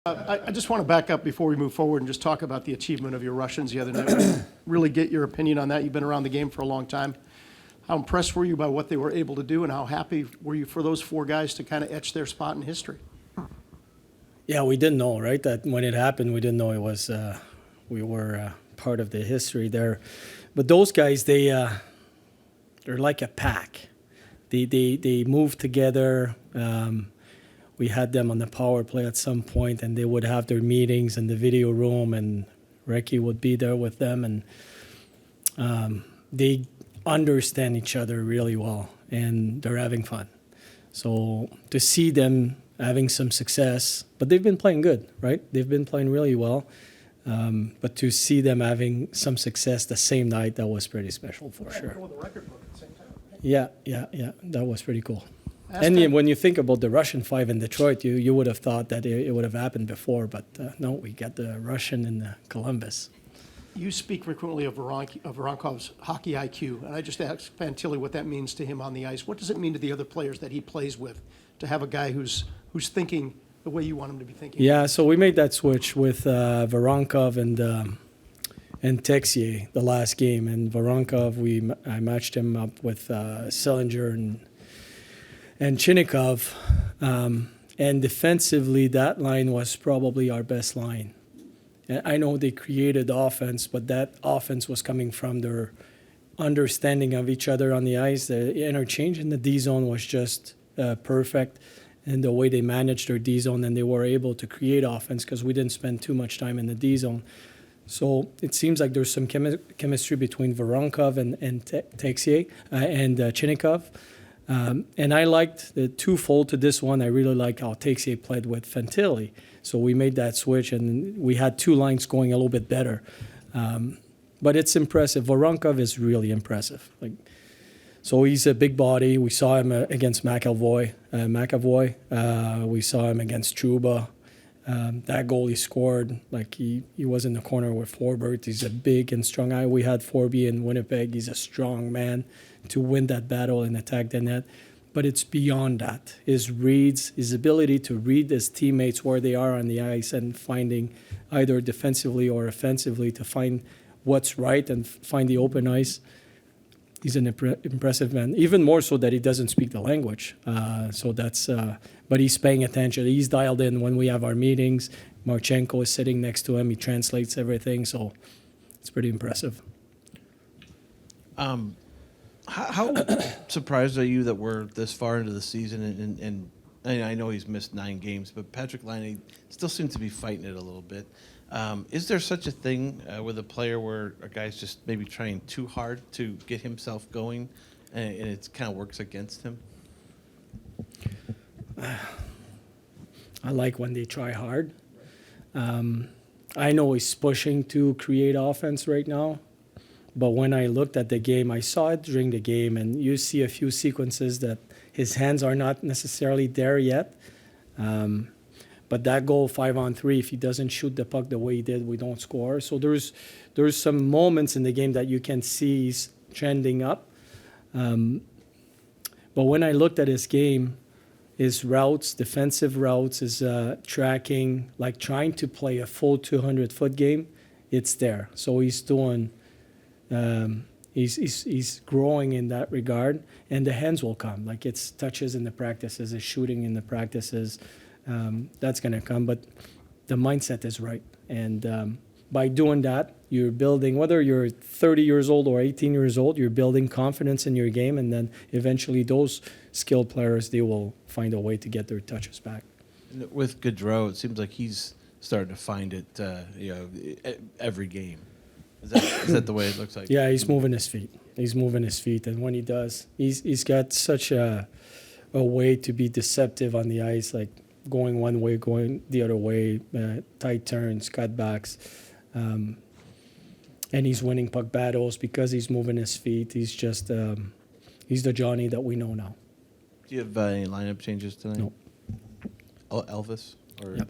I just want to back up before we move forward and just talk about the achievement of your Russians the other night. Really get your opinion on that. You've been around the game for a long time. How impressed were you by what they were able to do, and how happy were you for those four guys to kind of etch their spot in history? Yeah, we didn't know, right? That when it happened, we didn't know it was we were part of the history there. But those guys, they're like a pack. They move together. We had them on the power play at some point, and they would have their meetings in the video room, and Ricky would be there with them, and they understand each other really well, and they're having fun. So to see them having some success, but they've been playing good, right? They've been playing really well. But to see them having some success the same night, that was pretty special for sure. Yeah. That was pretty cool. And when you think about the Russian 5 in Detroit, you would have thought that it would have happened before, but no, we got the Russian in Columbus. You speak frequently of Voronkov's hockey IQ, and I just asked Fantilli what that means to him on the ice. What does it mean to the other players that he plays with, to have a guy who's thinking the way you want him to be thinking? Yeah, so we made that switch with Voronkov and Texier the last game, and Voronkov, I matched him up with Sellinger and Chinnikov, and defensively that line was probably our best line. And I know they created offense, but that offense was coming from their understanding of each other on the ice. The interchange in the D zone was just perfect, and the way they managed their D zone, and they were able to create offense because we didn't spend too much time in the D zone. So it seems like there's some chemistry between Voronkov and Texier and Chinnikov. And I liked the twofold to this one. I really like how Texier played with Fantilli. So we made that switch, and we had two lines going a little bit better. But it's impressive. Voronkov is really impressive. So he's a big body. We saw him against McAvoy. We saw him against Trouba. That goal he scored, he was in the corner with Forbert. He's a big and strong guy. We had Forby in Winnipeg. He's a strong man to win that battle and attack the net. But it's beyond that. His reads, his ability to read his teammates where they are on the ice and finding either defensively or offensively to find what's right and find the open ice. He's an impressive man, even more so that he doesn't speak the language. But he's paying attention. He's dialed in when we have our meetings. Marchenko is sitting next to him. He translates everything, so it's pretty impressive. How surprised are you that we're this far into the season? And I know he's missed 9 games, but Patrik Laine still seems to be fighting it a little bit. Is there such a thing with a player where a guy's just maybe trying too hard to get himself going, and it kind of works against him? I like when they try hard. I know he's pushing to create offense right now, but when I looked at the game, I saw it during the game, and you see a few sequences that his hands are not necessarily there yet. But that goal 5-on-3, if he doesn't shoot the puck the way he did, we don't score. So there's some moments in the game that you can see he's trending up. But when I looked at his game, his routes, defensive routes, his tracking, trying to play a full 200-foot game, it's there. So he's doing, he's growing in that regard, and the hands will come. It's touches in the practices, his shooting in the practices. That's going to come, but the mindset is right. And by doing that, you're building, whether you're 30 years old or 18 years old, you're building confidence in your game, and then eventually those skilled players, they will find a way to get their touches back. With Gaudreau, it seems like he's starting to find it every game. Is that the way it looks like? Yeah, he's moving his feet. And when he does, he's got such a way to be deceptive on the ice, going one way, going the other way, tight turns, cutbacks. And he's winning puck battles because he's moving his feet. He's just, he's the Johnny that we know now. Do you have any lineup changes tonight? No. Oh, Elvis? Or Yep.